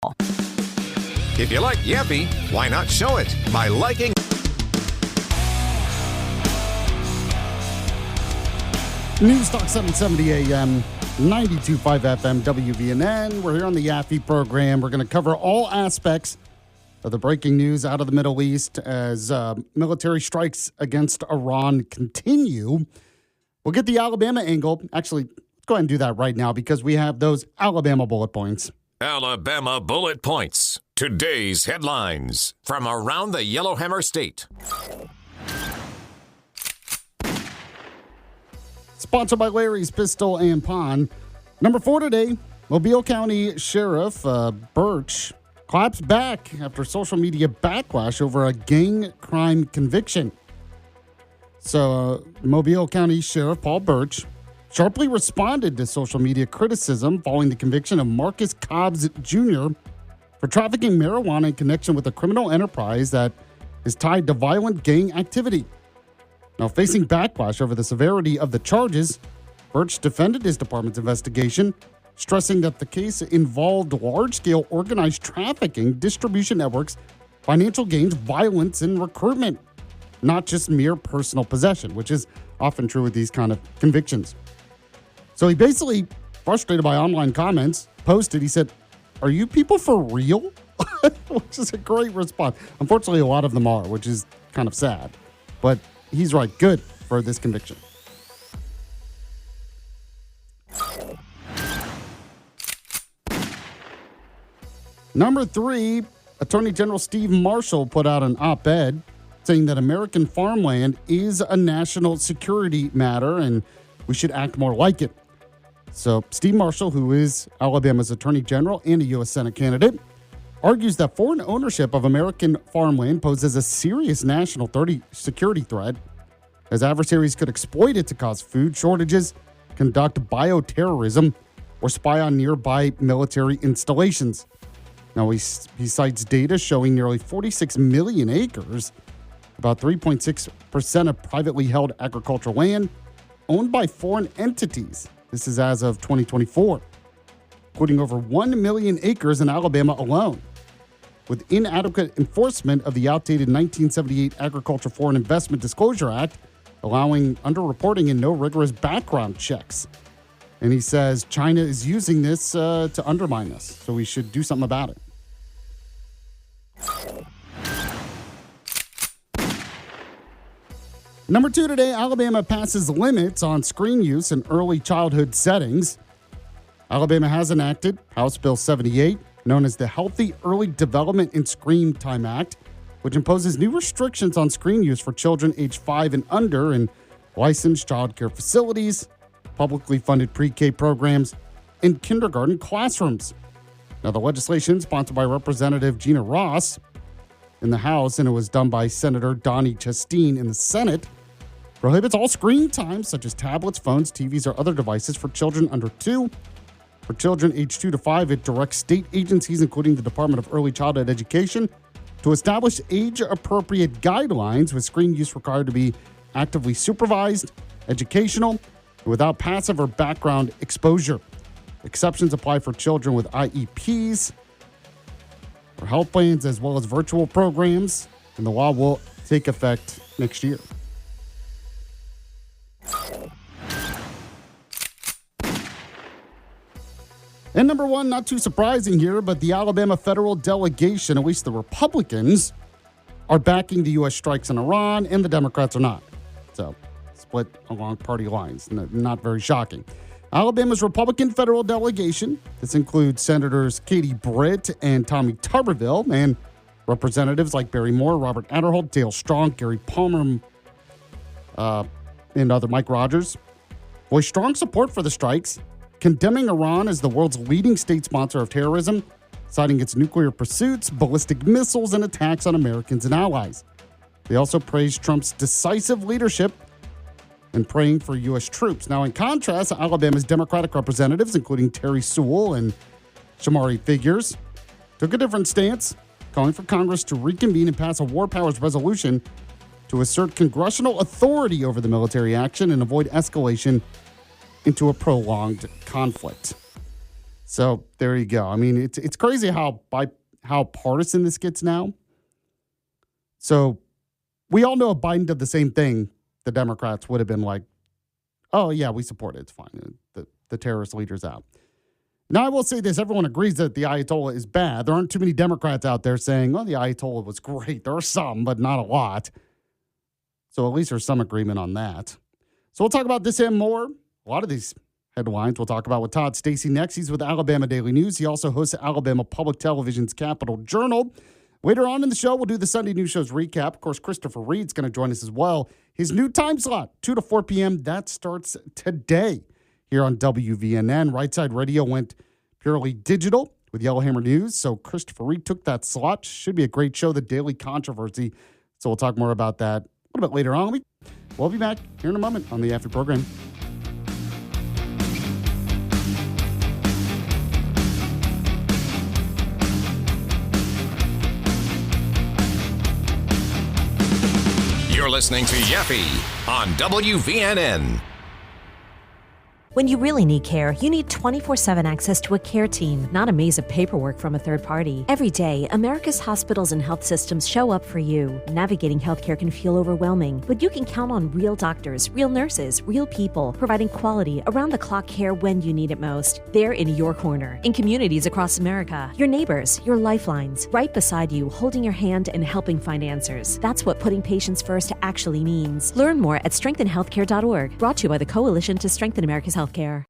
If you like Yaffee, why not show it by liking News Talk 770 AM, 92.5 FM, WVNN. We're here on the Yaffee program. We're going to cover all aspects of the breaking news out of the Middle East as military strikes against Iran continue. We'll get the Alabama angle. Actually, let's go ahead and do that right now because we have those Alabama bullet points. Alabama Bullet Points. Today's headlines from around the Yellowhammer State. Sponsored by Larry's Pistol and Pawn. Number 4 today, Mobile County Sheriff Birch claps back after social media backlash over a gang crime conviction. So, Mobile County Sheriff Paul Birch sharply responded to social media criticism following the conviction of Marcus Cobbs Jr. for trafficking marijuana in connection with a criminal enterprise that is tied to violent gang activity. Now, facing backlash over the severity of the charges, Birch defended his department's investigation, stressing that the case involved large-scale organized trafficking, distribution networks, financial gains, violence, and recruitment, not just mere personal possession, which is often true with these kind of convictions. So he basically, frustrated by online comments, posted, he said, "Are you people for real?" Which is a great response. Unfortunately, a lot of them are, which is kind of sad. But he's right. Good for this conviction. Number 3, Attorney General Steve Marshall put out an op-ed saying that American farmland is a national security matter and we should act more like it. So Steve Marshall, who is Alabama's Attorney General and a U.S. Senate candidate, argues that foreign ownership of American farmland poses a serious national security threat, as adversaries could exploit it to cause food shortages, conduct bioterrorism, or spy on nearby military installations. Now, he cites data showing nearly 46 million acres, about 3.6% of privately held agricultural land, owned by foreign entities. This is as of 2024, including over 1 million acres in Alabama alone. With inadequate enforcement of the outdated 1978 Agriculture Foreign Investment Disclosure Act, allowing underreporting and no rigorous background checks. And he says China is using this to undermine us, so we should do something about it. Number 2 today, Alabama passes limits on screen use in early childhood settings. Alabama has enacted House Bill 78, known as the Healthy Early Development and Screen Time Act, which imposes new restrictions on screen use for children aged 5 and under in licensed child care facilities, publicly funded pre-K programs, and kindergarten classrooms. Now, the legislation, sponsored by Representative Gina Ross in the House, and it was done by Senator Donnie Chasteen in the Senate, prohibits all screen time, such as tablets, phones, TVs, or other devices for children under 2. For children aged 2 to 5, it directs state agencies, including the Department of Early Childhood Education, to establish age-appropriate guidelines with screen use required to be actively supervised, educational, and without passive or background exposure. Exceptions apply for children with IEPs or health plans, as well as virtual programs, and the law will take effect next year. And number 1, not too surprising here, but the Alabama federal delegation, at least the Republicans, are backing the U.S. strikes in Iran, and the Democrats are not. So, split along party lines. Not very shocking. Alabama's Republican federal delegation, this includes Senators Katie Britt and Tommy Tuberville, and representatives like Barry Moore, Robert Adderholt, Dale Strong, Gary Palmer, and other Mike Rogers, voiced strong support for the strikes, condemning Iran as the world's leading state sponsor of terrorism, citing its nuclear pursuits, ballistic missiles, and attacks on Americans and allies. They also praised Trump's decisive leadership and praying for U.S. troops. Now, in contrast, Alabama's Democratic representatives, including Terry Sewell and Shamari Figures, took a different stance, calling for Congress to reconvene and pass a war powers resolution to assert congressional authority over the military action and avoid escalation into a prolonged conflict. So there you go. I mean, it's crazy how partisan this gets now. So we all know if Biden did the same thing, the Democrats would have been like, oh, yeah, we support it. It's fine. The terrorist leader's out. Now, I will say this. Everyone agrees that the Ayatollah is bad. There aren't too many Democrats out there saying, well, the Ayatollah was great. There are some, but not a lot. So at least there's some agreement on that. So we'll talk about this and more. A lot of these headlines we'll talk about with Todd Stacy next. He's with Alabama Daily News. He also hosts Alabama Public Television's Capital Journal. Later on in the show, we'll do the Sunday News Show's recap. Of course, Christopher Reed's going to join us as well. His new time slot, 2 to 4 p.m., that starts today here on WVNN. Right Side Radio went purely digital with Yellowhammer News, so Christopher Reed took that slot. Should be a great show, The Daily Controversy. So we'll talk more about that a little bit later on. We'll be back here in a moment on the Yaffee program. You're listening to Yaffee on WVNN. When you really need care, you need 24/7 access to a care team, not a maze of paperwork from a third party. Every day, America's hospitals and health systems show up for you. Navigating healthcare can feel overwhelming, but you can count on real doctors, real nurses, real people, providing quality, around-the-clock care when you need it most. They're in your corner, in communities across America. Your neighbors, your lifelines, right beside you, holding your hand and helping find answers. That's what putting patients first actually means. Learn more at strengthenhealthcare.org, brought to you by the Coalition to Strengthen America's Healthcare.